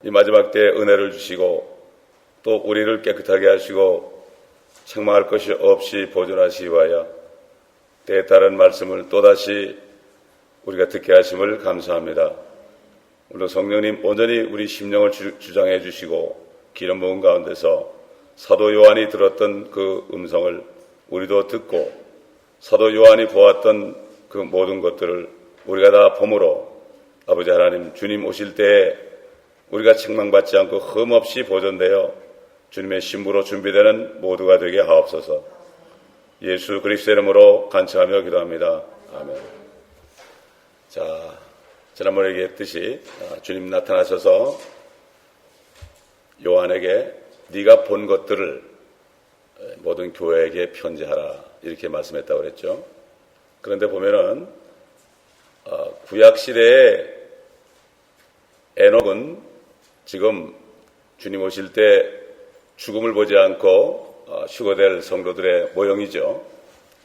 이 마지막 때에 은혜를 주시고 또 우리를 깨끗하게 하시고 책망할 것이 없이 보존하시기 위하여 때에 따른 말씀을 또다시 우리가 듣게 하심을 감사합니다. 물론 성령님 온전히 우리 심령을 주장해 주시고 기름 부은 가운데서 사도 요한이 들었던 그 음성을 우리도 듣고 사도 요한이 보았던 그 모든 것들을 우리가 다 봄으로 아버지 하나님 주님 오실 때에 우리가 책망받지 않고 흠없이 보존되어 주님의 신부로 준비되는 모두가 되게 하옵소서. 예수 그리스도의 이름으로 간청하며 기도합니다. 아멘. 자, 지난번에 얘기했듯이 주님 나타나셔서 요한에게 네가 본 것들을 모든 교회에게 편지하라 이렇게 말씀했다고 그랬죠. 그런데 보면은 구약 시대에 에녹은 지금 주님 오실 때 죽음을 보지 않고 휴거될 성도들의 모형이죠.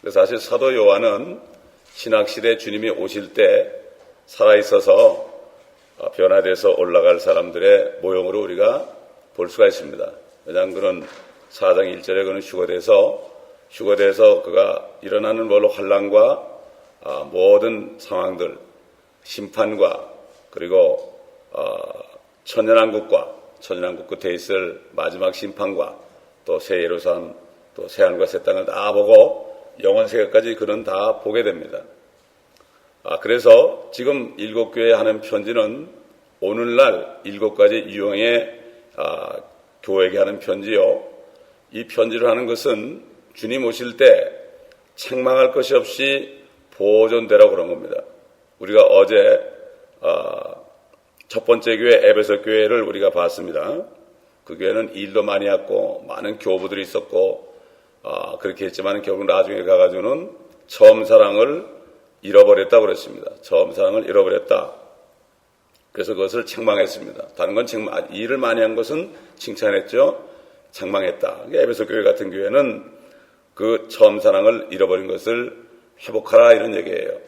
그래서 사실 사도 요한은 신학시대 주님이 오실 때 살아있어서 변화돼서 올라갈 사람들의 모형으로 우리가 볼 수가 있습니다. 왜냐하면 그는 4장 1절에 그는 휴거돼서 그가 일어나는 걸로 환난과 모든 상황들, 심판과 그리고 천년왕국 끝에 있을 마지막 심판과 또 새 예루살렘, 또 새 하늘과 새 땅을 다 보고 영원 세계까지 그는 다 보게 됩니다. 그래서 지금 7교회에 하는 편지는 오늘날 7가지 유형의 교회에게 하는 편지요. 이 편지를 하는 것은 주님 오실 때 책망할 것이 없이 보존되라고 그런 겁니다. 우리가 어제 첫 번째 교회 에베소 교회를 우리가 봤습니다. 그 교회는 일도 많이 했고 많은 교부들이 있었고 그렇게 했지만 결국 나중에 가가지고는 처음 사랑을 잃어버렸다고 그랬습니다. 처음 사랑을 잃어버렸다. 그래서 그것을 책망했습니다. 다른 건 일을 많이 한 것은 칭찬했죠. 책망했다. 에베소 교회 같은 교회는 그 처음 사랑을 잃어버린 것을 회복하라 이런 얘기예요.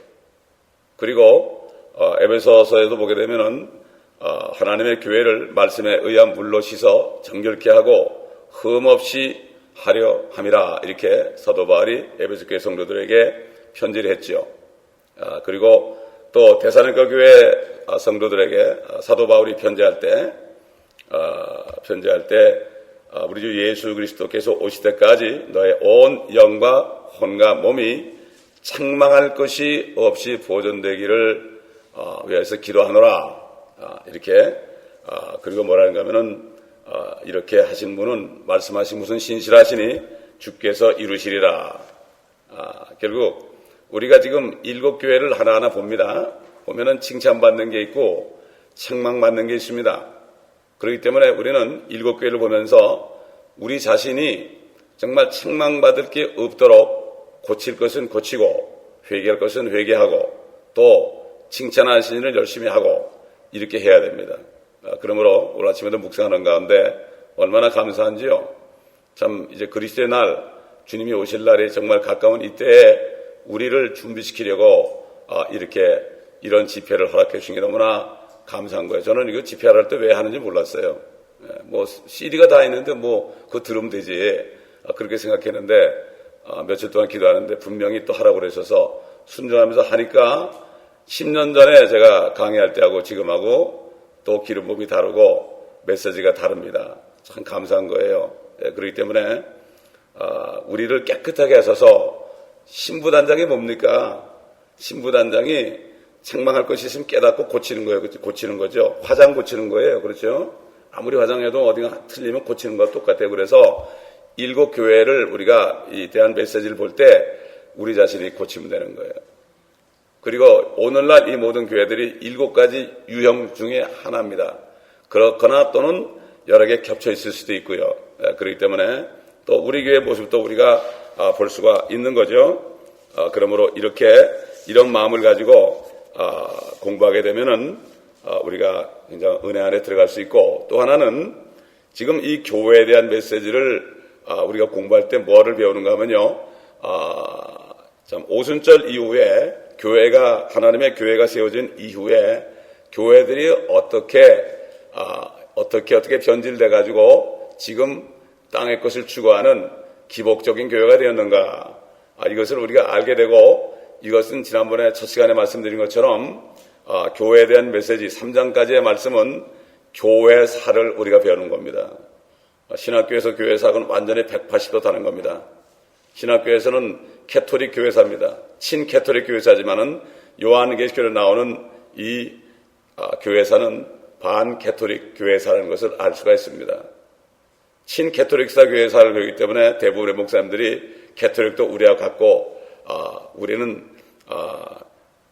그리고 에베소서에도 보게 되면은 하나님의 교회를 말씀에 의한 물로 씻어 정결케 하고 흠없이 하려 함이라 이렇게 사도 바울이 에베소 교회 성도들에게 편지를 했죠. 그리고 또 데살로니가 교회 성도들에게 사도 바울이 편지할 때 우리 주 예수 그리스도께서 오실 때까지 너의 온 영과 혼과 몸이 책망할 것이 없이 보존되기를 위해서 기도하노라. 이렇게 그리고 뭐라는가 하면은 이렇게 하신 분은 말씀하신 무슨 신실하시니 주께서 이루시리라. 결국 우리가 지금 7교회를 하나하나 봅니다. 보면은 칭찬받는 게 있고 책망받는 게 있습니다. 그렇기 때문에 우리는 7교회를 보면서 우리 자신이 정말 책망받을 게 없도록 고칠 것은 고치고 회개할 것은 회개하고 또 칭찬하시는 일을 열심히 하고 이렇게 해야 됩니다. 그러므로 오늘 아침에도 묵상하는 가운데 얼마나 감사한지요. 참 이제 그리스도의 날 주님이 오실 날이 정말 가까운 이때에 우리를 준비시키려고 이렇게 이런 집회를 허락해 주신 게 너무나 감사한 거예요. 저는 이거 집회할 때 왜 하는지 몰랐어요. 뭐 CD가 다 있는데 뭐 그거 들으면 되지 그렇게 생각했는데 며칠 동안 기도하는데 분명히 또 하라고 그러셔서 순종하면서 하니까 10년 전에 제가 강의할 때하고 지금하고 또 기름 부음이 다르고 메시지가 다릅니다. 참 감사한 거예요. 그렇기 때문에 우리를 깨끗하게 하셔서 신부단장이 뭡니까? 신부단장이 책망할 것이 있으면 깨닫고 고치는 거예요. 고치는 거죠. 화장 고치는 거예요. 그렇죠? 아무리 화장해도 어디가 틀리면 고치는 거와 똑같아요. 그래서 7교회를 우리가 이 대한 메시지를 볼 때 우리 자신이 고치면 되는 거예요. 그리고 오늘날 이 모든 교회들이 7가지 유형 중에 하나입니다. 그렇거나 또는 여러 개 겹쳐 있을 수도 있고요. 그렇기 때문에 또 우리 교회 모습도 우리가 볼 수가 있는 거죠. 그러므로 이런 마음을 가지고 공부하게 되면은 우리가 굉장히 은혜 안에 들어갈 수 있고 또 하나는 지금 이 교회에 대한 메시지를 우리가 공부할 때 뭐를 배우는가 하면요. 참 오순절 이후에 하나님의 교회가 세워진 이후에 교회들이 어떻게 변질돼 가지고 지금 땅의 것을 추구하는 기복적인 교회가 되었는가? 이것을 우리가 알게 되고, 이것은 지난번에 첫 시간에 말씀드린 것처럼 교회에 대한 메시지 3장까지의 말씀은 교회사를 우리가 배우는 겁니다. 신학교에서 교회사는 완전히 180도 다른 겁니다. 신학교에서는 캐토릭 교회사입니다. 친캐토릭 교회사지만은 요한계시록에 나오는 이 교회사는 반캐토릭 교회사라는 것을 알 수가 있습니다. 친캐토릭사 교회사를 배우기 때문에 대부분의 목사님들이 캐토릭도 우리와 같고 우리는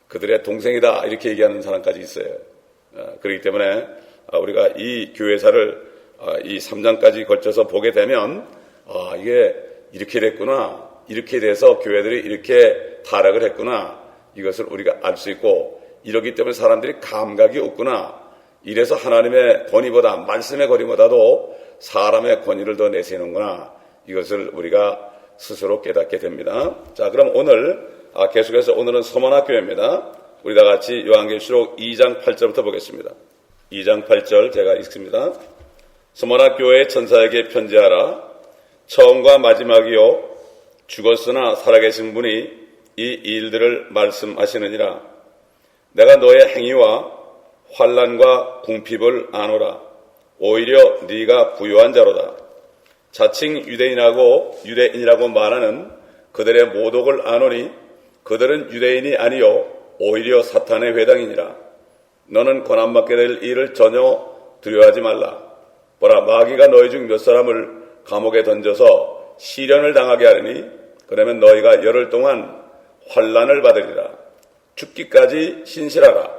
그들의 동생이다 이렇게 얘기하는 사람까지 있어요. 그렇기 때문에 우리가 이 교회사를 이 3장까지 걸쳐서 보게 되면 이게 이렇게 됐구나, 이렇게 돼서 교회들이 이렇게 타락을 했구나, 이것을 우리가 알 수 있고, 이러기 때문에 사람들이 감각이 없구나, 이래서 하나님의 권위보다, 말씀의 권위보다도 사람의 권위를 더 내세우는구나, 이것을 우리가 스스로 깨닫게 됩니다. 자, 그럼 오늘 계속해서 오늘은 서문학교회입니다. 우리 다 같이 요한계시록 2장 8절부터 보겠습니다. 2장 8절 제가 읽습니다. 서문학교회 천사에게 편지하라. 처음과 마지막이요 죽었으나 살아계신 분이 이 일들을 말씀하시느니라. 내가 너의 행위와 환난과 궁핍을 아노라. 오히려 네가 부유한 자로다. 자칭 유대인이라고 말하는 그들의 모독을 아노니 그들은 유대인이 아니요 오히려 사탄의 회당이니라. 너는 고난받게 될 일을 전혀 두려워하지 말라. 보라, 마귀가 너희 중 몇 사람을 감옥에 던져서 시련을 당하게 하리니 그러면 너희가 열흘 동안 환난을 받으리라. 죽기까지 신실하라.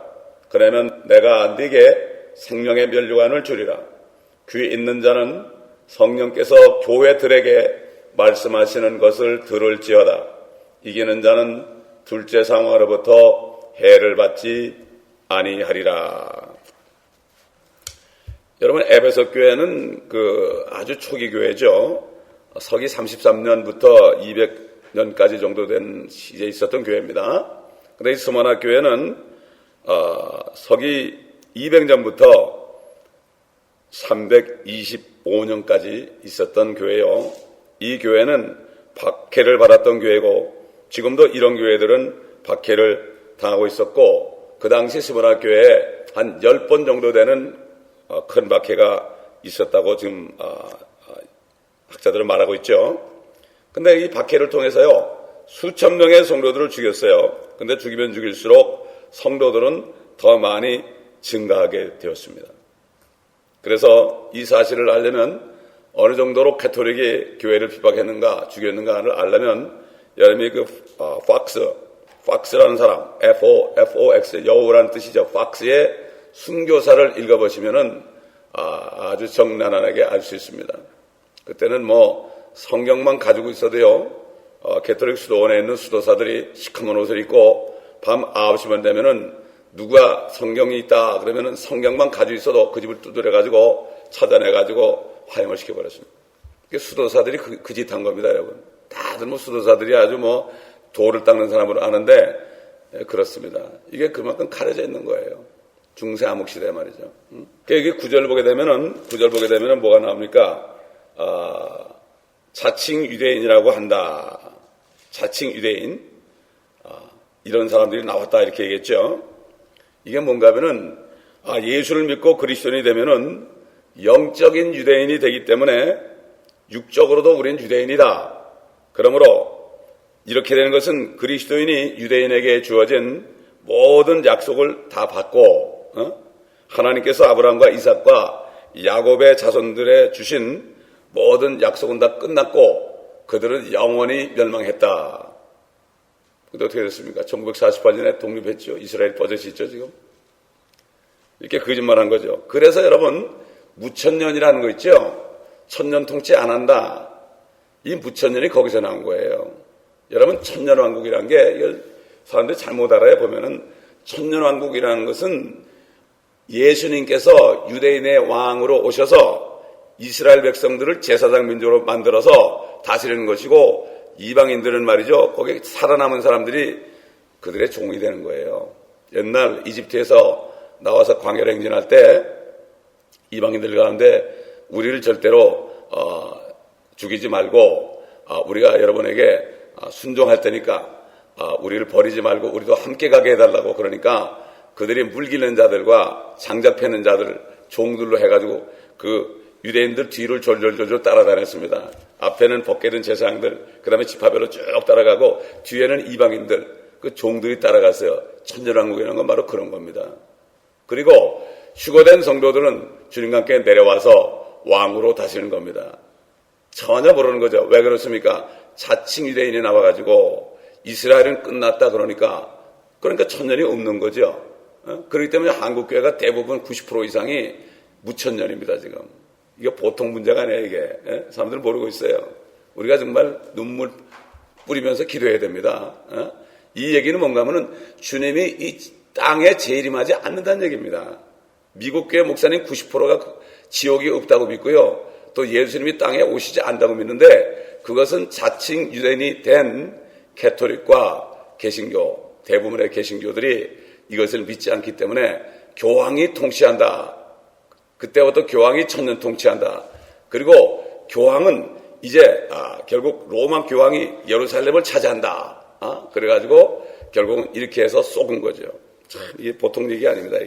그러면 내가 네게 생명의 면류관을 주리라. 귀 있는 자는 성령께서 교회들에게 말씀하시는 것을 들을지어다. 이기는 자는 둘째 상황으로부터 해를 받지 아니하리라. 여러분, 에베소 교회는 아주 초기 교회죠. 서기 33년부터 200년까지 정도 된 시기에 있었던 교회입니다. 근데 이 스모나 교회는 서기 200년부터 325년까지 있었던 교회요. 이 교회는 박해를 받았던 교회고 지금도 이런 교회들은 박해를 당하고 있었고 그 당시 스모나 교회에 한 10번 정도 되는 큰 박해가 있었다고 지금 학자들은 말하고 있죠. 근데 이 박해를 통해서요 수천 명의 성도들을 죽였어요. 근데 죽이면 죽일수록 성도들은 더 많이 증가하게 되었습니다. 그래서 이 사실을 알려면 어느 정도로 가톨릭이 교회를 핍박했는가 죽였는가를 알려면 여러분이 팍스라는 사람, F-O-X, 여우라는 뜻이죠. 팍스의 순교사를 읽어보시면은 아주 적나라하게 알 수 있습니다. 그때는 성경만 가지고 있어도요, 가톨릭 수도원에 있는 수도사들이 시커먼 옷을 입고 밤 9시만 되면은 누가 성경이 있다 그러면은 성경만 가지고 있어도 그 집을 두드려가지고 찾아내가지고 화형을 시켜버렸습니다. 수도사들이 그 짓 한 겁니다, 여러분. 다들 수도사들이 아주 돌을 닦는 사람으로 아는데, 그렇습니다. 이게 그만큼 가려져 있는 거예요. 중세 암흑 시대 말이죠. 이게 9절 보게 되면은 뭐가 나옵니까? 자칭 유대인이라고 한다. 자칭 유대인. 이런 사람들이 나왔다 이렇게 얘기했죠. 이게 뭔가 하면은 예수를 믿고 그리스도인이 되면은 영적인 유대인이 되기 때문에 육적으로도 우린 유대인이다. 그러므로 이렇게 되는 것은 그리스도인이 유대인에게 주어진 모든 약속을 다 받고 하나님께서 아브라함과 이삭과 야곱의 자손들에 주신 모든 약속은 다 끝났고 그들은 영원히 멸망했다. 근데 어떻게 됐습니까? 1948년에 독립했죠. 이스라엘 버젓이 있죠 지금. 이렇게 거짓말한 거죠. 그래서 여러분 무천년이라는 거 있죠. 천년 통치 안 한다. 이 무천년이 거기서 나온 거예요. 여러분 천년왕국이라는 게 사람들이 잘못 알아요. 보면은 천년왕국이라는 것은 예수님께서 유대인의 왕으로 오셔서 이스라엘 백성들을 제사장 민족으로 만들어서 다스리는 것이고 이방인들은 말이죠. 거기에 살아남은 사람들이 그들의 종이 되는 거예요. 옛날 이집트에서 나와서 광야를 행진할 때 이방인들 가운데 우리를 절대로 죽이지 말고 우리가 여러분에게 순종할 테니까 우리를 버리지 말고 우리도 함께 가게 해달라고. 그러니까 그들이 물기는 자들과 장작 패는 자들 종들로 해가지고 그 유대인들 뒤를 졸졸졸졸 따라다녔습니다. 앞에는 벗겨진 제사장들, 그 다음에 지파별로 쭉 따라가고 뒤에는 이방인들, 그 종들이 따라갔어요. 천년왕국이라는 건 바로 그런 겁니다. 그리고 휴거된 성도들은 주님과 함께 내려와서 왕으로 다시는 겁니다. 전혀 모르는 거죠. 왜 그렇습니까? 자칭 유대인이 나와가지고 이스라엘은 끝났다 그러니까 천년이 없는 거죠. 그렇기 때문에 한국교회가 대부분 90% 이상이 무천년입니다, 지금. 이게 보통 문제가 아니에요, 이게. 사람들은 모르고 있어요. 우리가 정말 눈물 뿌리면서 기도해야 됩니다. 이 얘기는 뭔가 하면은 주님이 이 땅에 재림하지 않는다는 얘기입니다. 미국 교회 목사님 90%가 지옥이 없다고 믿고요. 또 예수님이 땅에 오시지 않는다고 믿는데 그것은 자칭 유대인이 된 캐토릭과 개신교, 대부분의 개신교들이 이것을 믿지 않기 때문에 교황이 통치한다. 그때부터 교황이 천년 통치한다. 그리고 교황은 이제 결국 로마 교황이 예루살렘을 차지한다. 그래가지고 결국은 이렇게 해서 속은 거죠. 참, 이게 보통 얘기 아닙니다.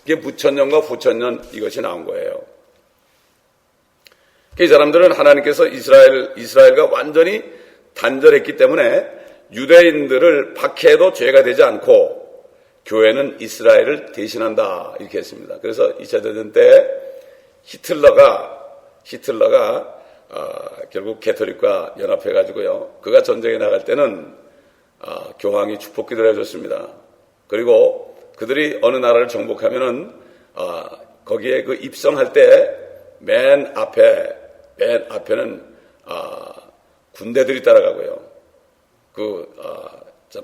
이게 무천년과 후천년 이것이 나온 거예요. 이 사람들은 하나님께서 이스라엘과 완전히 단절했기 때문에 유대인들을 박해해도 죄가 되지 않고 교회는 이스라엘을 대신한다 이렇게 했습니다. 그래서 2차 대전 때 히틀러가 결국 캐토릭과 연합해가지고요. 그가 전쟁에 나갈 때는 교황이 축복기도를 해줬습니다. 그리고 그들이 어느 나라를 정복하면은 거기에 그 입성할 때 맨 앞에는 군대들이 따라가고요.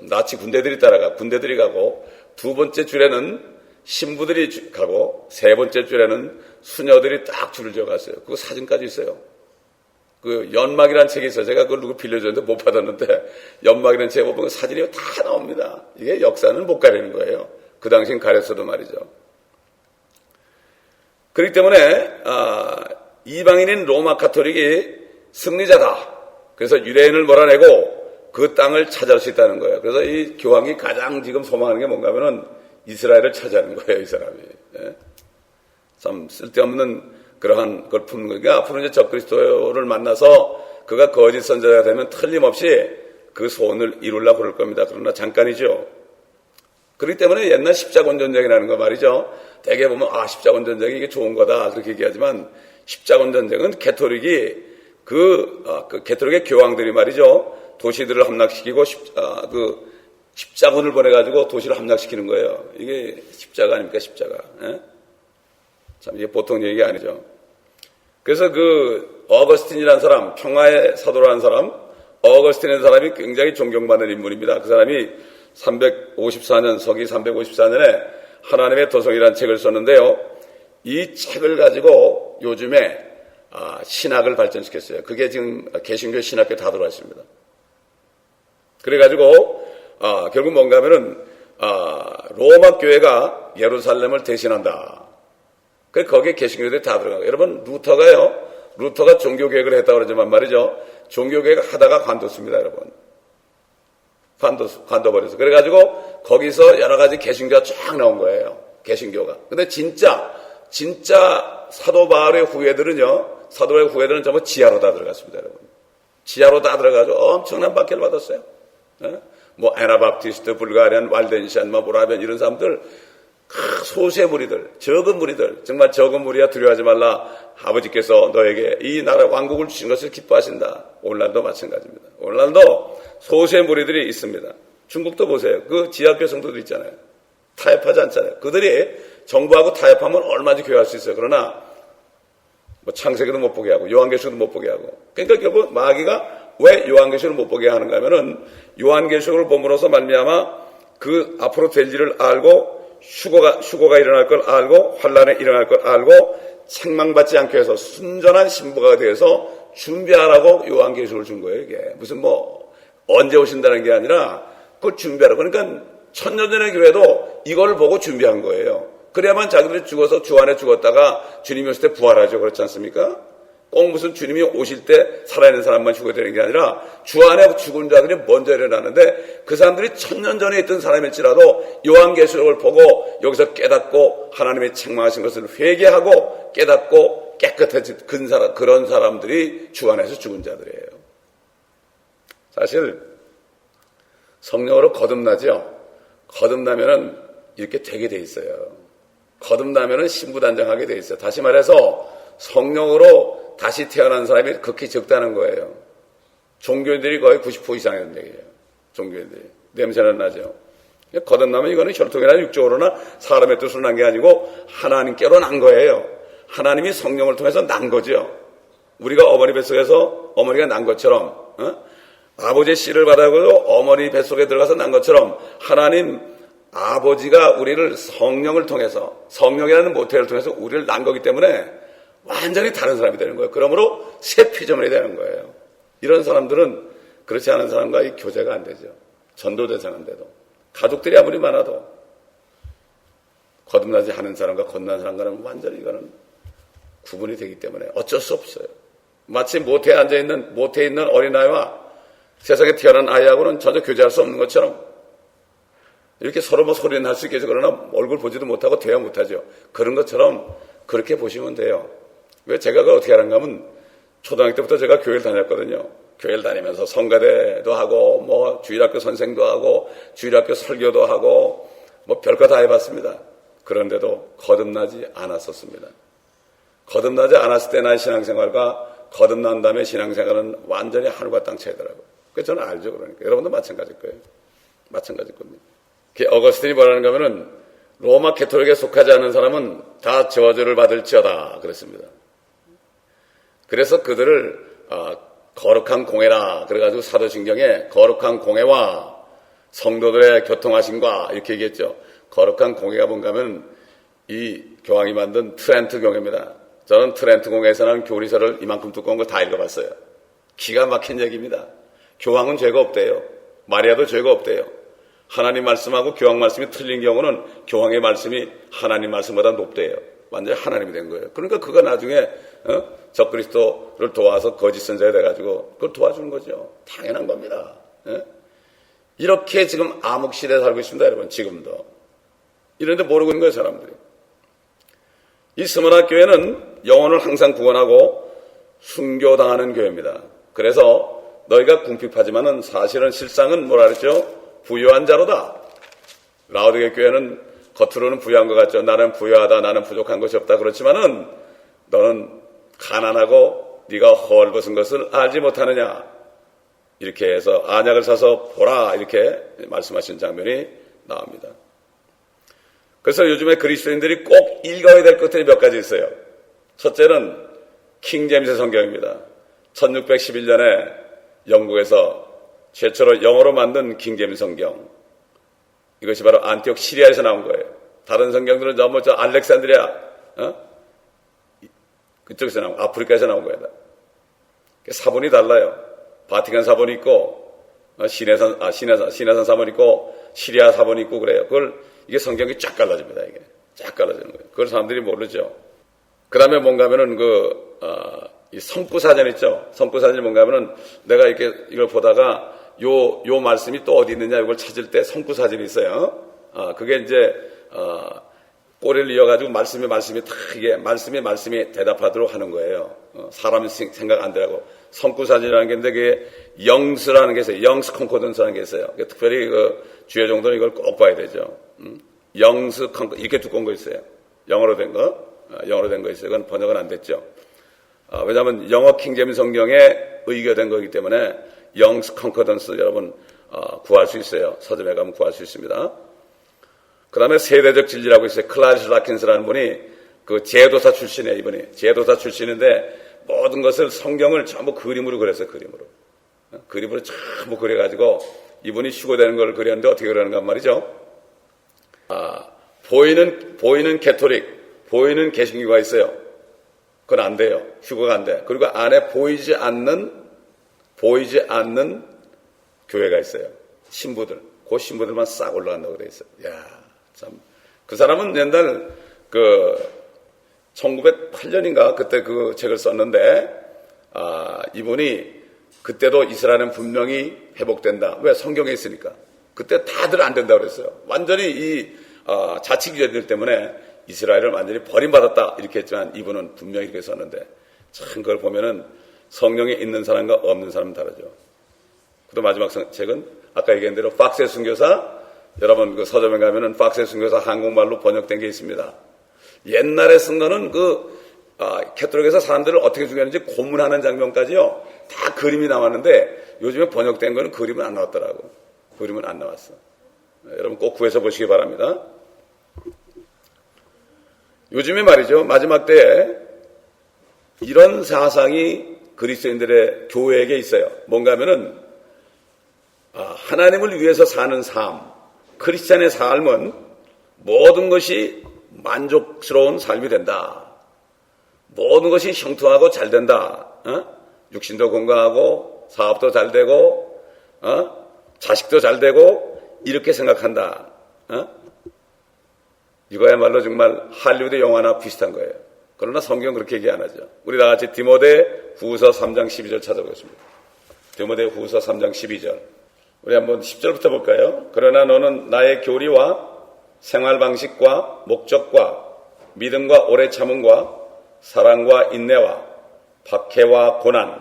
나치 군대들이 군대들이 가고 두 번째 줄에는 신부들이 가고 세 번째 줄에는 수녀들이 딱 줄을 지어갔어요. 그거 사진까지 있어요. 그 연막이라는 책이 있어요. 제가 그걸 누구 빌려줬는데 못 받았는데 연막이라는 책에 보면 사진이 다 나옵니다. 이게 역사는 못 가리는 거예요. 그 당시엔 가렸어도 말이죠. 그렇기 때문에 이방인인 로마 가톨릭이 승리자다. 그래서 유대인을 몰아내고 그 땅을 차지할 수 있다는 거예요. 그래서 이 교황이 가장 지금 소망하는 게 뭔가 하면은 이스라엘을 차지하는 거예요, 이 사람이. 예? 참 쓸데없는 그러한 걸 푸는 거니까 앞으로 이제 적그리스도를 만나서 그가 거짓 선지자가 되면 틀림없이 그 소원을 이루려고 그럴 겁니다. 그러나 잠깐이죠. 그렇기 때문에 옛날 십자군 전쟁이라는 거 말이죠. 대개 보면 십자군 전쟁이 이게 좋은 거다 그렇게 얘기하지만 십자군 전쟁은 캐토릭이 그 캐토릭의 교황들이 말이죠. 도시들을 함락시키고 십자군을 보내가지고 도시를 함락시키는 거예요. 이게 십자가 아닙니까, 십자가. 예? 참 이게 보통 얘기가 아니죠. 그래서 그 어거스틴이라는 사람, 평화의 사도라는 사람, 어거스틴이라는 사람이 굉장히 존경받는 인물입니다. 그 사람이 354년, 서기 354년에 하나님의 도성이라는 책을 썼는데요. 이 책을 가지고 요즘에 신학을 발전시켰어요. 그게 지금 개신교 신학교에 다 들어와 있습니다. 그래가지고 결국 뭔가 하면은 로마 교회가 예루살렘을 대신한다. 그래 거기에 개신교들이 다 들어가요. 여러분 루터가 종교개혁을 했다고 그러지만 말이죠. 종교개혁을 하다가 관뒀습니다, 여러분. 관둬버려서. 그래가지고 거기서 여러 가지 개신교가 쫙 나온 거예요. 개신교가. 근데 진짜 사도 바울의 후예들은요. 사도 바울의 후예들은 전부 지하로 다 들어갔습니다, 여러분. 지하로 다 들어가서 엄청난 박해를 받았어요. 예? 뭐 에나바프티스트, 불가리안, 왈덴시안, 모라벤 이런 사람들 소수의 무리들, 적은 무리들, 정말 적은 무리야 두려워하지 말라. 아버지께서 너에게 이 나라 왕국을 주신 것을 기뻐하신다. 오늘날도 마찬가지입니다. 오늘날도 소수의 무리들이 있습니다. 중국도 보세요. 그 지하교 성도들 있잖아요. 타협하지 않잖아요. 그들이 정부하고 타협하면 얼마든지 교회할 수 있어요. 그러나 뭐 창세기도 못 보게 하고 요한계시록도 못 보게 하고. 그러니까 결국 마귀가 왜 요한계시록을 못 보게 하는가 하면은 요한계시록을 봄으로써 말미암아 그 앞으로 될 일을 알고 휴거가 일어날 걸 알고 환란에 일어날 걸 알고 책망받지 않게 해서 순전한 신부가 되어서 준비하라고 요한계시록을 준 거예요. 이게 무슨 뭐 언제 오신다는 게 아니라 그걸 준비하라고. 그러니까 천년 전의 교회도 이걸 보고 준비한 거예요. 그래야만 자기들이 죽어서 주 안에 죽었다가 주님이 오실 때 부활하죠. 그렇지 않습니까? 꼭 무슨 주님이 오실 때 살아있는 사람만 죽어야 되는 게 아니라 주 안에 죽은 자들이 먼저 일어나는데 그 사람들이 1000년 전에 있던 사람일지라도 요한계시록을 보고 여기서 깨닫고 하나님의 책망하신 것을 회개하고 깨닫고 깨끗해진 그런 사람들이 주 안에서 죽은 자들이에요. 사실 성령으로 거듭나죠. 거듭나면은 이렇게 되게 돼 있어요. 거듭나면은 신부단장하게 돼 있어요. 다시 말해서 성령으로 다시 태어난 사람이 극히 적다는 거예요. 종교인들이 거의 90% 이상이라는 얘기예요. 종교인들이. 냄새는 나죠. 거듭나면 이거는 혈통이나 육적으로나 사람의 뜻으로 난 게 아니고 하나님께로 난 거예요. 하나님이 성령을 통해서 난 거죠. 우리가 어머니 뱃속에서 어머니가 난 것처럼 아버지의 씨를 받아가지고 어머니 뱃속에 들어가서 난 것처럼 하나님 아버지가 우리를 성령을 통해서 성령이라는 모태를 통해서 우리를 난 거기 때문에 완전히 다른 사람이 되는 거예요. 그러므로 새 피조물이 되는 거예요. 이런 사람들은 그렇지 않은 사람과 이 교제가 안 되죠. 전도대상인데도 가족들이 아무리 많아도 거듭나지 않은 사람과 거듭난 사람과는 완전히 이거는 구분이 되기 때문에 어쩔 수 없어요. 마치 모태에 앉아있는 모태에 있는 어린아이와 세상에 태어난 아이하고는 전혀 교제할 수 없는 것처럼 이렇게 서로 뭐 소리는 할 수 있겠죠. 그러나 얼굴 보지도 못하고 대화 못하죠. 그런 것처럼 그렇게 보시면 돼요. 왜 제가 그걸 어떻게 하는가 하면 초등학교 때부터 제가 교회를 다녔거든요. 교회를 다니면서 성가대도 하고 뭐 주일학교 선생도 하고 주일학교 설교도 하고 뭐 별거 다 해봤습니다. 그런데도 거듭나지 않았었습니다. 거듭나지 않았을 때 나의 신앙생활과 거듭난 다음에 신앙생활은 완전히 하늘과 땅 차이더라고요. 그래서 저는 알죠. 그러니까 여러분도 마찬가지일 거예요. 마찬가지일 겁니다. 어거스틴이 뭐라는가 하면은 로마 가톨릭에 속하지 않은 사람은 다 저주를 받을지어다 그랬습니다. 그래서 그들을 거룩한 공회라 그래가지고 사도신경에 거룩한 공회와 성도들의 교통하심과 이렇게 얘기했죠. 거룩한 공회가 뭔가 하면 이 교황이 만든 트렌트 공회입니다. 저는 트렌트 공회에서 나는 교리서를 이만큼 두꺼운 걸 다 읽어봤어요. 기가 막힌 얘기입니다. 교황은 죄가 없대요. 마리아도 죄가 없대요. 하나님 말씀하고 교황 말씀이 틀린 경우는 교황의 말씀이 하나님 말씀보다 높대요. 완전히 하나님이 된 거예요. 그러니까 그가 나중에 적그리스도를 도와서 거짓 선자가 돼가지고 그걸 도와주는 거죠. 당연한 겁니다. 이렇게 지금 암흑시대에 살고 있습니다. 여러분 지금도. 이런데 모르고 있는 거예요. 사람들이. 이 스무나 교회는 영혼을 항상 구원하고 순교당하는 교회입니다. 그래서 너희가 궁핍하지만은 사실은 실상은 뭐라 그랬죠? 부유한 자로다. 라오디게 교회는 겉으로는 부유한 것 같죠. 나는 부유하다. 나는 부족한 것이 없다. 그렇지만은 너는 가난하고 네가 헐벗은 것을 알지 못하느냐. 이렇게 해서 안약을 사서 보라. 이렇게 말씀하신 장면이 나옵니다. 그래서 요즘에 그리스도인들이 꼭 읽어야 될 것들이 몇 가지 있어요. 첫째는 킹제임스 성경입니다. 1611년에 영국에서 최초로 영어로 만든 킹제임스 성경. 이것이 바로 안티옥 시리아에서 나온 거예요. 다른 성경들은 전부 저 알렉산드리아, 그쪽에서 나온, 아프리카에서 나온 거예요. 사본이 달라요. 바티칸 사본이 있고, 시내산 사본이 있고, 시리아 사본이 있고 그래요. 이게 성경이 쫙 갈라집니다. 이게 쫙 갈라지는 거예요. 그걸 사람들이 모르죠. 그 다음에 뭔가 하면은 이 성구사전 있죠. 성구사전이 뭔가 하면은 내가 이걸 보다가 요 말씀이 또 어디 있느냐 이걸 찾을 때 성구사전이 있어요. 그게 이제 꼬리를 이어가지고 말씀이 다 이게 말씀이 대답하도록 하는 거예요. 사람이 생각 안 되라고. 성구사전이라는 게 있는데 그게 영스라는 게 있어요. 영스 콘코던스라는 게 있어요. 특별히 주요 정도는 이걸 꼭 봐야 되죠. 영스 콘코 이렇게 두꺼운 거 있어요. 영어로 된 거 있어요. 그건 번역은 안 됐죠. 왜냐하면 영어 킹제임스 성경에 의거된 거기 때문에 영스 컨커던스 여러분 구할 수 있어요. 서점에 가면 구할 수 있습니다. 그 다음에 세대적 진리라고 있어요. 클라리스 라킨스라는 분이 그 제도사 출신이에요. 이분이 제도사 출신인데 모든 것을 성경을 전부 그림으로 그렸어요. 그림으로 전부 그려가지고 이분이 휴거되는 걸 그렸는데 어떻게 그러는가 말이죠. 보이는 캐톨릭, 보이는 개신교가 있어요. 그건 안 돼요. 휴거가 안 돼. 그리고 안에 보이지 않는 교회가 있어요. 신부들. 그 신부들만 싹 올라간다고 그래 있어요. 야, 참. 그 사람은 옛날 그 1908년인가 그때 그 책을 썼는데 이분이 그때도 이스라엘은 분명히 회복된다. 왜? 성경에 있으니까. 그때 다들 안 된다고 그랬어요. 완전히 이 자치기자들 때문에 이스라엘을 완전히 버림받았다 이렇게 했지만 이분은 분명히 이렇게 썼는데 참 그걸 보면은 성령에 있는 사람과 없는 사람은 다르죠. 또 마지막 책은 아까 얘기한 대로 박세 순교사, 여러분 그 서점에 가면은 박세 순교사 한국말로 번역된 게 있습니다. 옛날에 쓴 거는 캐톨릭에서 사람들을 어떻게 죽였는지 고문하는 장면까지요 다 그림이 나왔는데 요즘에 번역된 거는 그림은 안 나왔더라고. 그림은 안 나왔어. 여러분 꼭 구해서 보시기 바랍니다. 요즘에 말이죠, 마지막 때에 이런 사상이 그리스도인들의 교회에게 있어요. 뭔가 하면은 하나님을 위해서 사는 삶, 크리스찬의 삶은 모든 것이 만족스러운 삶이 된다. 모든 것이 형통하고 잘 된다. 육신도 건강하고 사업도 잘 되고 자식도 잘 되고 이렇게 생각한다. 이거야말로 정말 할리우드 영화나 비슷한 거예요. 그러나 성경 그렇게 얘기 안 하죠. 우리 다 같이 디모데 후서 3장 12절 찾아보겠습니다. 디모데 후서 3장 12절. 우리 한번 10절부터 볼까요? 그러나 너는 나의 교리와 생활 방식과 목적과 믿음과 오래 참음과 사랑과 인내와 박해와 고난,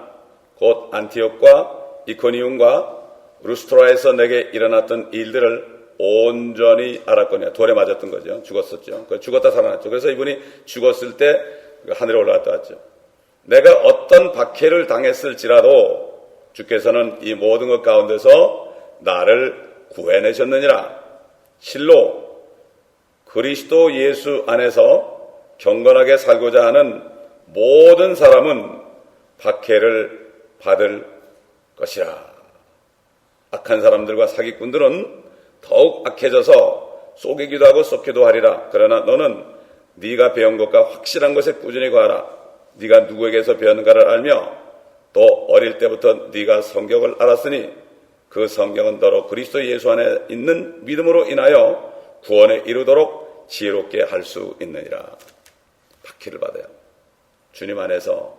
곧 안티옥과 이코니움과 루스트라에서 내게 일어났던 일들을 온전히 알았거니와. 돌에 맞았던 거죠. 죽었었죠. 죽었다 살아났죠. 그래서 이분이 죽었을 때 하늘에 올라갔다 왔죠. 내가 어떤 박해를 당했을지라도 주께서는 이 모든 것 가운데서 나를 구해내셨느니라. 실로 그리스도 예수 안에서 경건하게 살고자 하는 모든 사람은 박해를 받을 것이라. 악한 사람들과 사기꾼들은 더욱 악해져서 쏘기기도 하고 쏟기도 하리라. 그러나 너는 네가 배운 것과 확실한 것에 꾸준히 거하라. 네가 누구에게서 배웠는가를 알며 또 어릴 때부터 네가 성경을 알았으니 그 성경은 너로 그리스도 예수 안에 있는 믿음으로 인하여 구원에 이르도록 지혜롭게 할 수 있느니라. 박해를 받아요. 주님 안에서,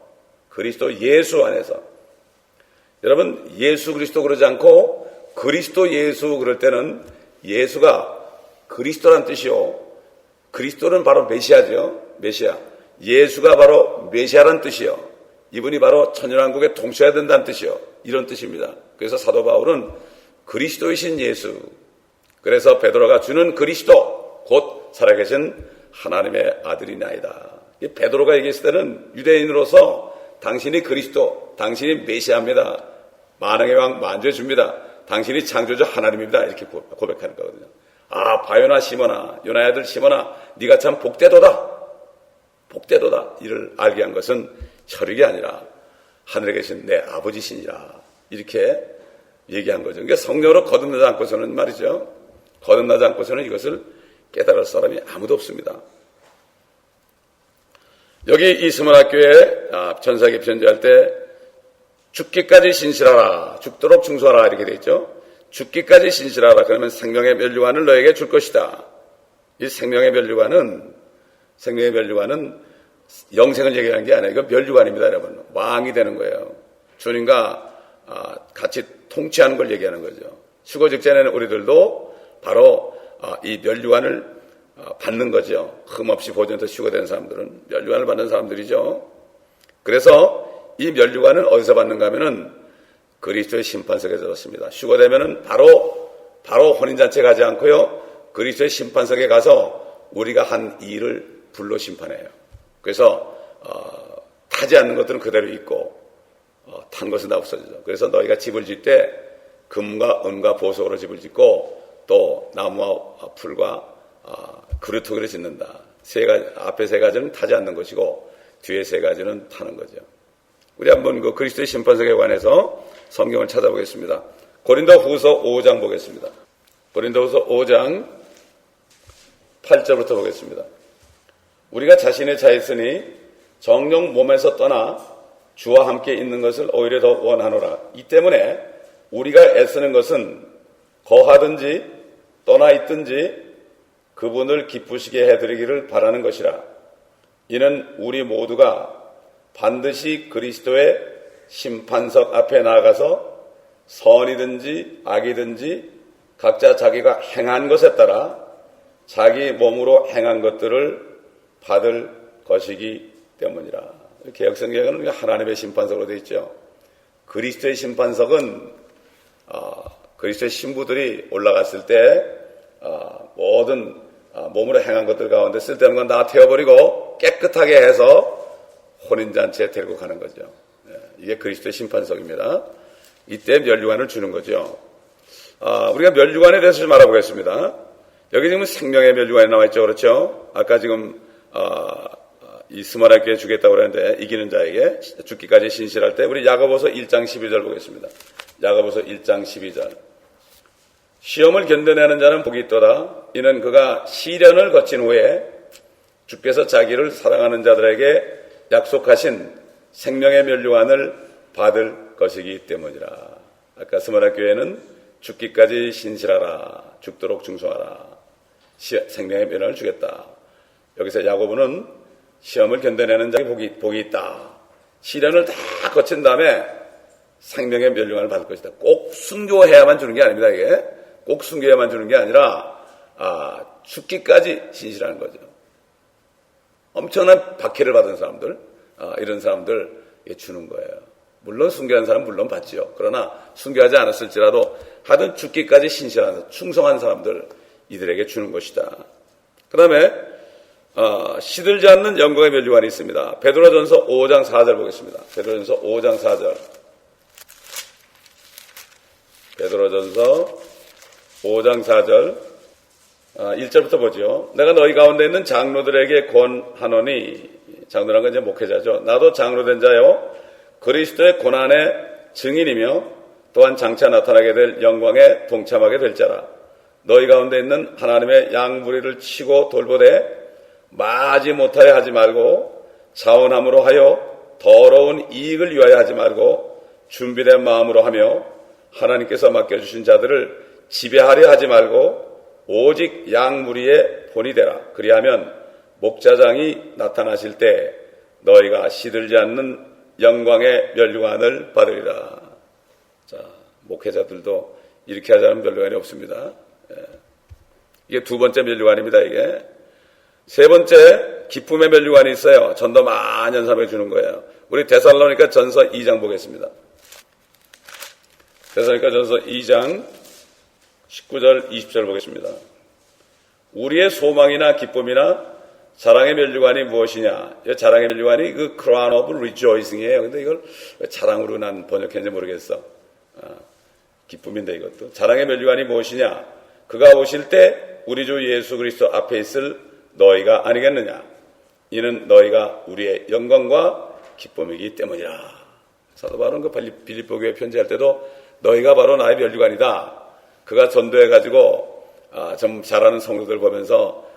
그리스도 예수 안에서. 여러분, 예수 그리스도 그러지 않고 그리스도 예수 그럴 때는 예수가 그리스도란 뜻이요, 그리스도는 바로 메시아죠. 메시아. 예수가 바로 메시아란 뜻이요, 이분이 바로 천연왕국에 동쳐야 된다는 뜻이요, 이런 뜻입니다. 그래서 사도 바울은 그리스도이신 예수, 그래서 베드로가 주는 그리스도 곧 살아계신 하나님의 아들이나이다. 이 베드로가 얘기했을 때는 유대인으로서 당신이 그리스도, 당신이 메시아입니다, 만왕의 왕 만주해 줍니다, 당신이 창조주 하나님입니다, 이렇게 고백하는 거거든요. 아, 바요나 시몬아, 요나의 아들 시몬아, 네가 참 복되도다, 복되도다. 이를 알게 한 것은 혈육이 아니라 하늘에 계신 내 아버지시니라, 이렇게 얘기한 거죠. 그러니까 성령으로 거듭나지 않고서는 말이죠, 거듭나지 않고서는 이것을 깨달을 사람이 아무도 없습니다. 여기 이 스문학교에 전사에게 편지할 때 죽기까지 신실하라, 죽도록 충성하라 이렇게 되어 있죠. 죽기까지 신실하라. 그러면 생명의 면류관을 너에게 줄 것이다. 이 생명의 면류관은 영생을 얘기하는 게 아니에요. 이거 면류관입니다, 여러분. 왕이 되는 거예요. 주님과 같이 통치하는 걸 얘기하는 거죠. 휴거 직전에는 우리들도 바로 이 면류관을 받는 거죠. 흠없이 보존해서 휴거된 사람들은 면류관을 받는 사람들이죠. 그래서 이 면류관은 어디서 받는가 하면은 그리스도의 심판석에서 받습니다. 휴거되면은 바로 혼인잔치 가지 않고요, 그리스도의 심판석에 가서 우리가 한 일을 불로 심판해요. 그래서 타지 않는 것들은 그대로 있고 탄 것은 다 없어지죠. 그래서 너희가 집을 짓 때 금과 은과 보석으로 집을 짓고 또 나무와 풀과 그루터기를 짓는다. 앞에 세 가지는 타지 않는 것이고 뒤에 세 가지는 타는 거죠. 우리 한번 그 그리스도의 심판석에 관해서 성경을 찾아보겠습니다. 고린도 후서 5장 보겠습니다. 고린도 후서 5장 8절부터 보겠습니다. 우리가 자신의 자였으니 정령 몸에서 떠나 주와 함께 있는 것을 오히려 더 원하노라. 이 때문에 우리가 애쓰는 것은 거하든지 떠나 있든지 그분을 기쁘시게 해드리기를 바라는 것이라. 이는 우리 모두가 반드시 그리스도의 심판석 앞에 나아가서 선이든지 악이든지 각자 자기가 행한 것에 따라 자기 몸으로 행한 것들을 받을 것이기 때문이라. 개역성경에는 하나님의 심판석으로 되어 있죠. 그리스도의 심판석은 그리스도의 신부들이 올라갔을 때 모든 몸으로 행한 것들 가운데 쓸데없는 건 다 태워버리고 깨끗하게 해서 혼인잔치에 데리고 가는 거죠. 이게 그리스도의 심판석입니다. 이때 멸류관을 주는 거죠. 우리가 멸류관에 대해서 좀 알아보겠습니다. 여기 지금 생명의 멸류관이 나와 있죠. 그렇죠? 아까 지금 이 스마라에게 주겠다고 그랬는데 이기는 자에게 죽기까지 신실할 때 우리 야고보서 1장 12절 보겠습니다. 야고보서 1장 12절. 시험을 견뎌내는 자는 복이 있도다. 이는 그가 시련을 거친 후에 주께서 자기를 사랑하는 자들에게 약속하신 생명의 멸류관을 받을 것이기 때문이라. 아까 스마라 교회는 죽기까지 신실하라. 죽도록 충성하라. 생명의 멸류관을 주겠다. 여기서 야고보는 시험을 견뎌내는 자에게 복이 있다. 시련을 다 거친 다음에 생명의 멸류관을 받을 것이다. 꼭 순교해야만 주는 게 아닙니다. 이게 꼭 순교해야만 주는 게 아니라 죽기까지 신실하는 거죠. 엄청난 박해를 받은 사람들, 이런 사람들 주는 거예요. 물론 순교한 사람은 물론 받지요. 그러나 순교하지 않았을지라도 하여튼 죽기까지 신실한 충성한 사람들 이들에게 주는 것이다. 그 다음에 시들지 않는 영광의 멸류관이 있습니다. 베드로전서 5장 4절 보겠습니다. 베드로전서 5장 4절. 베드로전서 5장 4절 1절부터 보죠. 내가 너희 가운데 있는 장로들에게 권하노니, 장로란 건 이제 목회자죠. 나도 장로된 자요 그리스도의 고난의 증인이며 또한 장차 나타나게 될 영광에 동참하게 될 자라. 너희 가운데 있는 하나님의 양무리를 치고 돌보되 마지 못하여 하지 말고 자원함으로 하여 더러운 이익을 위하여 하지 말고 준비된 마음으로 하며 하나님께서 맡겨주신 자들을 지배하려 하지 말고 오직 양무리의 본이 되라. 그리하면 목자장이 나타나실 때 너희가 시들지 않는 영광의 멸류관을 받으리라. 자, 목회자들도 이렇게 하자는 멸류관이 없습니다. 이게 두 번째 멸류관입니다. 이게 세 번째 기쁨의 멸류관이 있어요. 전도 많은 사람에게 주는 거예요. 우리 데살로니가 전서 2장 보겠습니다. 데살로니가 전서 2장 19절 20절 보겠습니다. 우리의 소망이나 기쁨이나 자랑의 멸류관이 무엇이냐? 자랑의 멸류관이 그 crown of rejoicing이에요. 근데 이걸 왜 자랑으로 난 번역했는지 모르겠어. 기쁨인데 이것도. 자랑의 멸류관이 무엇이냐? 그가 오실 때 우리 주 예수 그리스도 앞에 있을 너희가 아니겠느냐? 이는 너희가 우리의 영광과 기쁨이기 때문이라. 사도 바울은 그 빌립보 교회 편지할 때도 너희가 바로 나의 멸류관이다. 그가 전도해가지고 좀 잘하는 성도들 보면서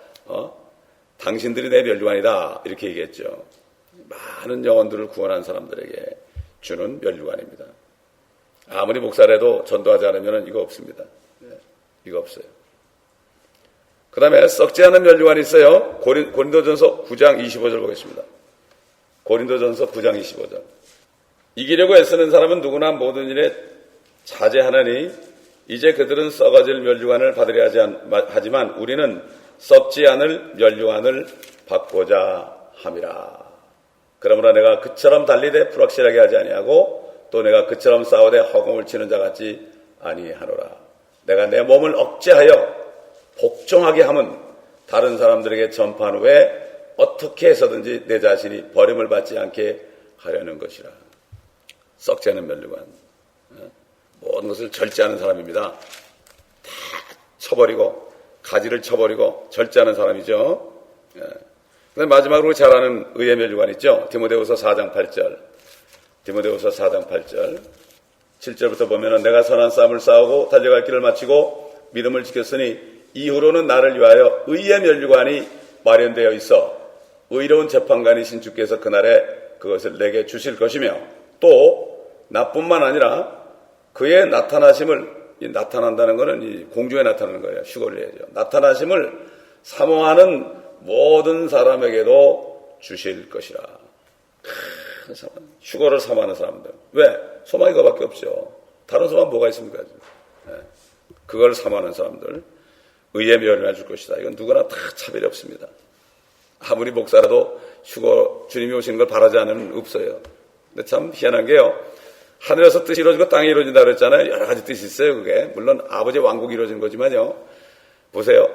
당신들이 내 멸류관이다 이렇게 얘기했죠. 많은 영혼들을 구원한 사람들에게 주는 멸류관입니다. 아무리 목사라도 전도하지 않으면 이거 없습니다. 이거 없어요. 그 다음에 썩지 않은 멸류관이 있어요. 고린도전서 9장 25절 보겠습니다. 고린도전서 9장 25절. 이기려고 애쓰는 사람은 누구나 모든 일에 자제하나니 이제 그들은 썩어질 멸류관을 받으려 하지만 우리는 썩지 않을 멸류관을 받고자 함이라. 그러므로 내가 그처럼 달리되 불확실하게 하지 아니하고 또 내가 그처럼 싸우되 허공을 치는 자 같지 아니하노라. 내가 내 몸을 억제하여 복종하게 함은 다른 사람들에게 전파한 후에 어떻게 해서든지 내 자신이 버림을 받지 않게 하려는 것이라. 썩지 않은 멸류관. 모든 것을 절제하는 사람입니다. 다 쳐버리고 가지를 쳐버리고 절제하는 사람이죠. 그다음 마지막으로 잘 아는 의의 멸류관 있죠. 디모데후서 4장 8절. 디모데후서 4장 8절. 7절부터 보면은 내가 선한 싸움을 싸우고 달려갈 길을 마치고 믿음을 지켰으니 이후로는 나를 위하여 의의 멸류관이 마련되어 있어 의로운 재판관이신 주께서 그날에 그것을 내게 주실 것이며 또 나뿐만 아니라 그의 나타나심을, 나타난다는 것은 이 공중에 나타나는 거예요. 휴거를 해야죠. 나타나심을 사모하는 모든 사람에게도 주실 것이라. 휴거를 사모하는 사람들. 왜? 소망이 그거밖에 없죠. 다른 소망 뭐가 있습니까? 그걸 사모하는 사람들. 의의 면을 줄 것이다. 이건 누구나 다 차별이 없습니다. 아무리 목사라도 휴거 주님이 오시는 걸 바라지 않으면 없어요. 근데 참 희한한 게요. 하늘에서 뜻이 이루어지고 땅이 이루어진다 그랬잖아요. 여러 가지 뜻이 있어요, 그게. 물론 아버지의 왕국이 이루어진 거지만요. 보세요.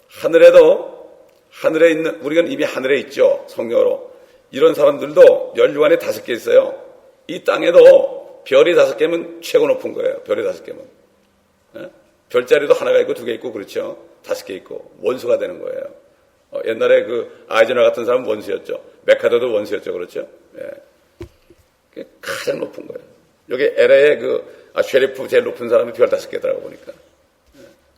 하늘에 있는, 우리가 이미 하늘에 있죠. 성경으로. 이런 사람들도 연류관이 5개 있어요. 이 땅에도 별이 5개면 최고 높은 거예요. 별이 5개면. 예? 별자리도 하나가 있고 2개 있고 그렇죠. 5개 있고. 원수가 되는 거예요. 옛날에 그 아이즈너 같은 사람은 원수였죠. 메카더도 원수였죠. 그렇죠. 예. 그게 가장 높은 거예요. 여기 LA의 쉐리프 제일 높은 사람이 별 5개더라고 보니까.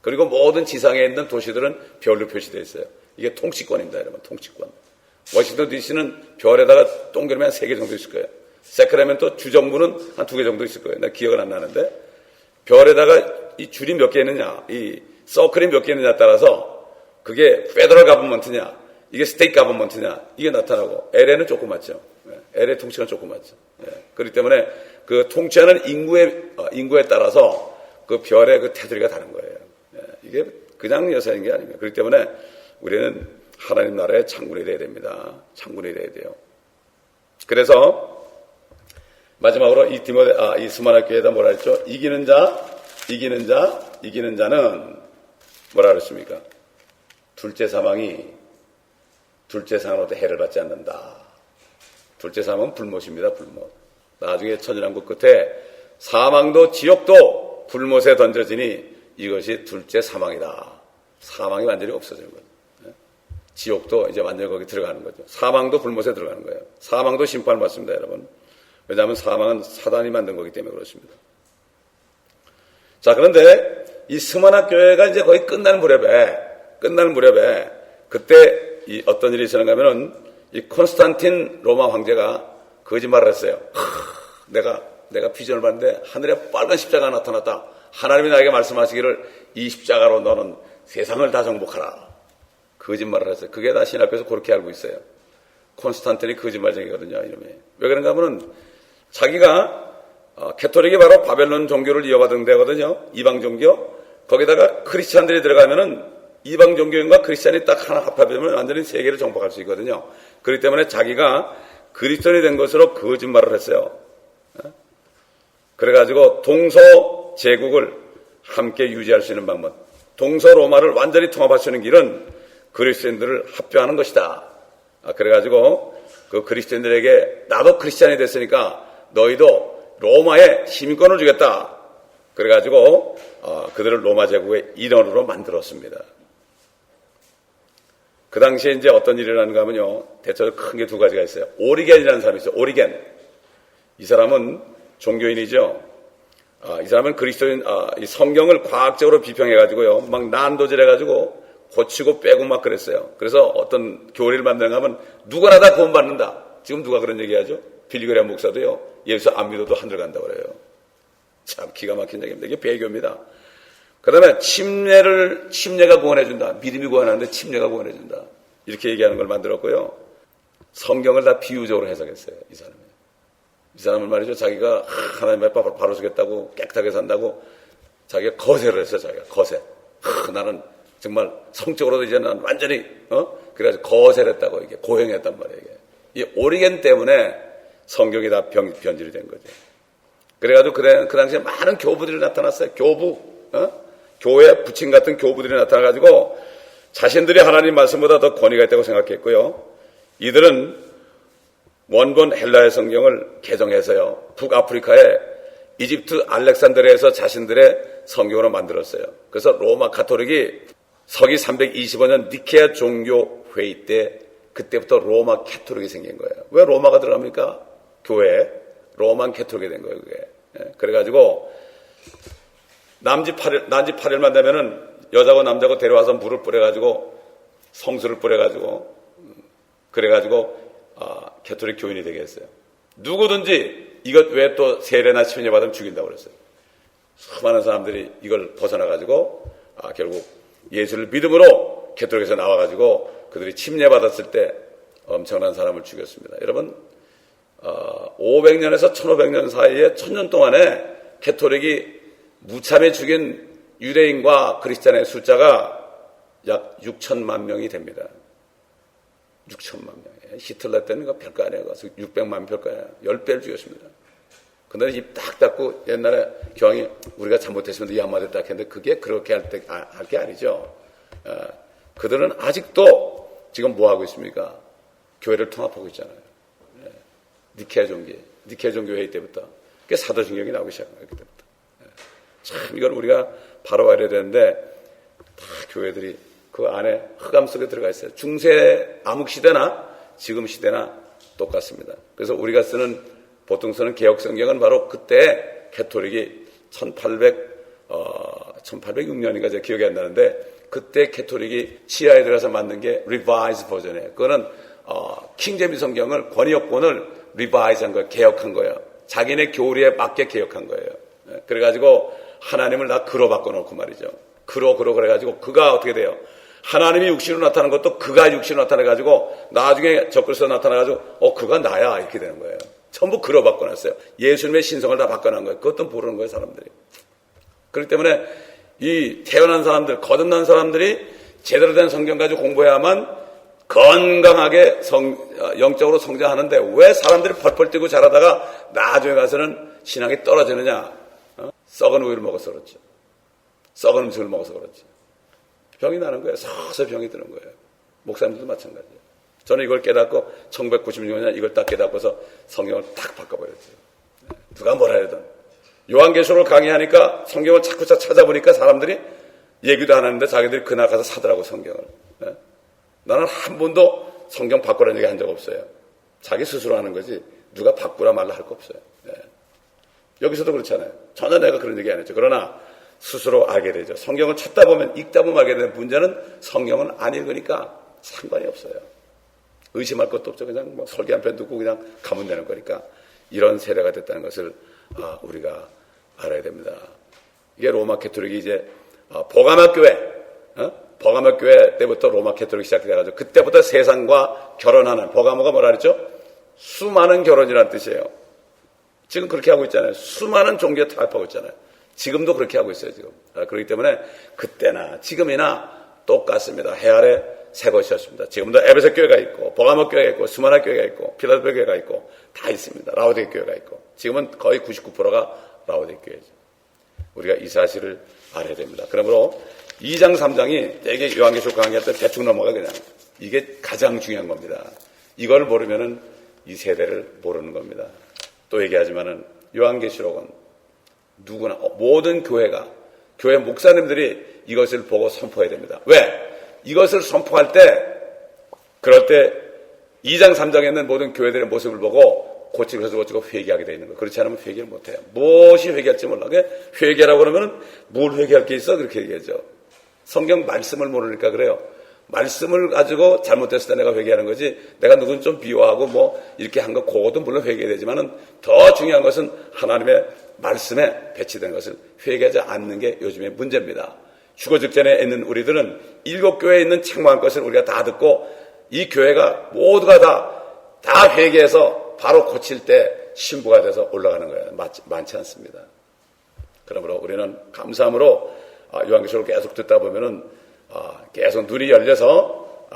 그리고 모든 지상에 있는 도시들은 별로 표시되어 있어요. 이게 통치권입니다, 여러분. 통치권. 워싱턴 DC는 별에다가 동그라미 한 3개 정도 있을 거예요. 세크라멘토 주정부는 한 2개 정도 있을 거예요. 나 기억은 안 나는데. 별에다가 이 줄이 몇 개 있느냐, 이 서클이 몇 개 있느냐에 따라서 그게 페더럴 가버먼트냐, 이게 스테이트 가버먼트냐, 이게 나타나고, LA는 조그맣죠. LA 통치는 조그맣죠. 그렇기 때문에 그 통치하는 인구에 따라서 그 별의 그 테두리가 다른 거예요. 이게 그냥 여사인 게 아닙니다. 그렇기 때문에 우리는 하나님 나라의 창군이 되어야 됩니다. 창군이 되어야 돼요. 그래서 마지막으로 이 스마나 교회에다 뭐라 했죠? 이기는 자는 뭐라 그랬습니까? 둘째 사망으로부터 해를 받지 않는다. 둘째 사망은 불못입니다. 불못. 나중에 천연왕국 끝에 사망도 지옥도 불못에 던져지니 이것이 둘째 사망이다. 사망이 완전히 없어지는 거죠. 지옥도 이제 완전히 거기 들어가는 거죠. 사망도 불못에 들어가는 거예요. 사망도 심판을 받습니다, 여러분. 왜냐하면 사망은 사단이 만든 거기 때문에 그렇습니다. 자, 그런데 이 스마나 교회가 이제 거의 끝날 무렵에 그때 어떤 일이 있었는가 하면은 이 콘스탄틴 로마 황제가 거짓말을 했어요. 내가 비전을 봤는데 하늘에 빨간 십자가가 나타났다. 하나님이 나에게 말씀하시기를 이 십자가로 너는 세상을 다 정복하라. 거짓말을 했어요. 그게 다 신학교에서 그렇게 알고 있어요. 콘스탄틴이 거짓말쟁이거든요, 이름이. 왜 그런가 하면은 자기가 캐톨릭이 바로 바벨론 종교를 이어받은 데거든요. 이방 종교. 거기다가 크리스찬들이 들어가면은 이방 종교인과 크리스찬이 딱 하나 합하면 완전히 세계를 정복할 수 있거든요. 그렇기 때문에 자기가 그리스도인이 된 것으로 거짓말을 했어요. 그래가지고 동서 제국을 함께 유지할 수 있는 방법, 동서 로마를 완전히 통합할 수 있는 길은 그리스도인들을 합병하는 것이다. 그래가지고 그 그리스도인들에게 나도 크리스찬이 됐으니까 너희도 로마에 시민권을 주겠다. 그래가지고 그들을 로마 제국의 일원으로 만들었습니다. 그 당시에 이제 어떤 일이 일어나는가 하면요. 대체로 큰 게 2가지가 있어요. 오리겐이라는 사람이 있어요. 오리겐. 이 사람은 종교인이죠. 이 사람은 그리스도인, 이 성경을 과학적으로 비평해가지고요. 막 난도질해가지고 고치고 빼고 막 그랬어요. 그래서 어떤 교리를 만드는가 하면 누구나 다 구원받는다. 지금 누가 그런 얘기하죠? 빌리그레암 목사도요. 예수 안 믿어도 하늘 간다고 그래요. 참 기가 막힌 얘기입니다. 이게 배교입니다. 그 다음에 침례가 구원해준다. 믿음이 구원하는데 침례가 구원해준다. 이렇게 얘기하는 걸 만들었고요. 성경을 다 비유적으로 해석했어요. 이 사람은 말이죠. 자기가 하나님 앞에 바로 서겠다고 깨끗하게 산다고 자기가 거세를 했어요. 자기가 거세. 나는 정말 성적으로도 이제 난 완전히 그래가지고 거세를 했다고 이게 고행했단 말이에요. 이게. 이 오리겐 때문에 성경이 다 변질이 된 거죠. 그래가지고 그 당시에 많은 교부들이 나타났어요. 교회 부친 같은 교부들이 나타나가지고 자신들이 하나님 말씀보다 더 권위가 있다고 생각했고요. 이들은 원본 헬라의 성경을 개정해서요. 북아프리카의 이집트 알렉산드리아에서 자신들의 성경으로 만들었어요. 그래서 로마 가톨릭이 서기 325년 니케아 종교회의 때 그때부터 로마 캐톨릭이 생긴 거예요. 왜 로마가 들어갑니까? 교회에 로만 캐톨릭이 된 거예요. 그게. 그래가지고 난지 8일만 되면은 여자고 남자고 데려와서 물을 뿌려가지고 성수를 뿌려가지고 그래가지고 캐톨릭 교인이 되게 했어요. 누구든지 이것 왜 또 세례나 침례 받으면 죽인다고 그랬어요. 수많은 사람들이 이걸 벗어나가지고 결국 예수를 믿음으로 개토릭에서 나와가지고 그들이 침례받았을 때 엄청난 사람을 죽였습니다. 여러분 500년에서 1500년 사이에 1000년 동안에 개토릭이 무참히 죽인 유대인과 그리스도인의 숫자가 약 6천만 명이 됩니다. 6천만 명. 히틀러 때는 별거 아니에요. 600만 별거 아니에요. 10배를 죽였습니다. 근데 입 딱 닫고 옛날에 교황이 우리가 잘못했으면 이 한마디 딱 했는데 그게 그렇게 할 게 아니죠. 그들은 아직도 지금 뭐 하고 있습니까? 교회를 통합하고 있잖아요. 니케아 종교 회의 때부터. 그게 사도신경이 나오기 시작한 거기 때부터. 참 이건 우리가 바로 알아야 되는데 다 교회들이 그 안에 흑암 속에 들어가 있어요. 중세 암흑 시대나 지금 시대나 똑같습니다. 그래서 우리가 보통 쓰는 개혁 성경은 바로 그때 개토릭이 1806년인가 제가 기억이 안 나는데 그때 개토릭이 지하에 들어가서 만든 게 리바이즈 버전이에요. 그거는 킹제임스 성경을 권위역본을 리바이즈한 거예요. 개혁한 거예요. 자기네 교리에 맞게 개혁한 거예요. 그래가지고 하나님을 다 그로 바꿔놓고 말이죠. 그로 그래가지고 그가 어떻게 돼요? 하나님이 육신으로 나타난 것도 그가 육신으로 나타나가지고 나중에 적그리스도로 나타나가지고 그가 나야 이렇게 되는 거예요. 전부 그로 바꿔놨어요. 예수님의 신성을 다 바꿔놓은 거예요. 그것도 모르는 거예요, 사람들이. 그렇기 때문에 이 태어난 사람들, 거듭난 사람들이 제대로 된 성경 가지고 공부해야만 건강하게 영적으로 성장하는데 왜 사람들이 펄펄 뛰고 자라다가 나중에 가서는 신앙이 떨어지느냐? 썩은 우유를 먹어서 그렇죠. 썩은 음식을 먹어서 그렇죠. 병이 나는 거예요. 서서 병이 드는 거예요. 목사님들도 마찬가지예요. 저는 이걸 깨닫고 1996년 이걸 딱 깨닫고서 성경을 딱 바꿔버렸어요. 누가 뭐라 해든 요한계시록을 강의하니까 성경을 자꾸 찾아보니까 사람들이 얘기도 안 하는데 자기들이 그날 가서 사더라고 성경을. 나는 한 번도 성경 바꾸라는 얘기 한 적 없어요. 자기 스스로 하는 거지 누가 바꾸라 말라 할 거 없어요. 여기서도 그렇잖아요. 전혀 내가 그런 얘기 안 했죠. 그러나 스스로 알게 되죠. 성경을 찾다 보면 읽다 보면 알게 되는 문제는 성경은 안 읽으니까 상관이 없어요. 의심할 것도 없죠. 그냥 뭐 설계 한 편 듣고 그냥 가면 되는 거니까 이런 세대가 됐다는 것을 우리가 알아야 됩니다. 이게 로마 캐토릭이 이제 보가마 교회 때부터 로마 캐토릭이 시작돼가지고 그때부터 세상과 결혼하는 보가마가 뭐라 그랬죠? 수많은 결혼이라는 뜻이에요. 지금 그렇게 하고 있잖아요. 수많은 종교에 타협하고 있잖아요. 지금도 그렇게 하고 있어요. 지금. 그렇기 때문에 그때나 지금이나 똑같습니다. 해 아래 새 것이었습니다. 지금도 에베소 교회가 있고 보가모 교회가 있고 스마나 교회가 있고 필라델피아 교회가 있고 다 있습니다. 라오디게 교회가 있고 지금은 거의 99%가 라오디게 교회죠. 우리가 이 사실을 알아야 됩니다. 그러므로 2장 3장이 되게 요한계시록 강의할 때 대충 넘어가 그냥 이게 가장 중요한 겁니다. 이걸 모르면은 이 세대를 모르는 겁니다. 또 얘기하지만은 요한계시록은 누구나 모든 교회 목사님들이 이것을 보고 선포해야 됩니다. 왜? 이것을 선포할 때 그럴 때 2장 3장에 있는 모든 교회들의 모습을 보고 고치고 회개하게 되어 있는 거예요. 그렇지 않으면 회개를 못해요. 무엇이 회개할지 몰라. 회개라고 그러면 뭘 회개할 게 있어? 그렇게 얘기하죠. 성경 말씀을 모르니까 그래요. 말씀을 가지고 잘못했을 때 내가 회개하는 거지 내가 누군 좀 비호하고 뭐 이렇게 한 거 그것도 물론 회개되지만은 더 중요한 것은 하나님의 말씀에 배치된 것을 회개하지 않는 게 요즘의 문제입니다. 휴거 직전에 있는 우리들은 7교회에 있는 책망할 것을 우리가 다 듣고 이 교회가 모두가 다 회개해서 바로 고칠 때 신부가 돼서 올라가는 거예요. 많지 않습니다. 그러므로 우리는 감사함으로 요한계시록을 계속 듣다 보면은 계속 눈이 열려서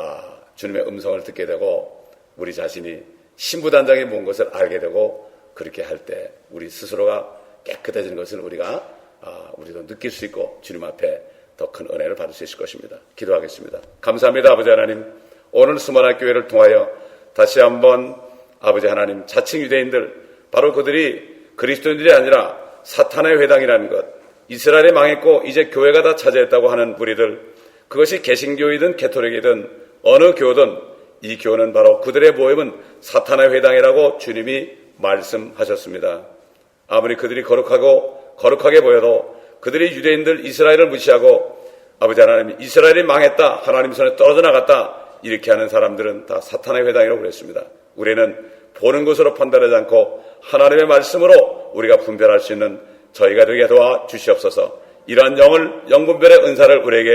주님의 음성을 듣게 되고 우리 자신이 신부단장이 뭔 것을 알게 되고 그렇게 할 때 우리 스스로가 깨끗해지는 것을 우리도 느낄 수 있고 주님 앞에 더 큰 은혜를 받을 수 있을 것입니다. 기도하겠습니다. 감사합니다. 아버지 하나님, 오늘 수많은 교회를 통하여 다시 한번 아버지 하나님 자칭 유대인들 바로 그들이 그리스도인들이 아니라 사탄의 회당이라는 것, 이스라엘이 망했고 이제 교회가 다 차지했다고 하는 무리들, 그것이 개신교이든 개토릭이든 어느 교든 이 교는 바로 그들의 모임은 사탄의 회당이라고 주님이 말씀하셨습니다. 아무리 그들이 거룩하게 보여도 그들이 유대인들 이스라엘을 무시하고 아버지 하나님 이스라엘이 망했다, 하나님 손에 떨어져 나갔다 이렇게 하는 사람들은 다 사탄의 회당이라고 그랬습니다. 우리는 보는 것으로 판단하지 않고 하나님의 말씀으로 우리가 분별할 수 있는 저희가 되게 도와 주시옵소서. 이러한 영분별의 은사를 우리에게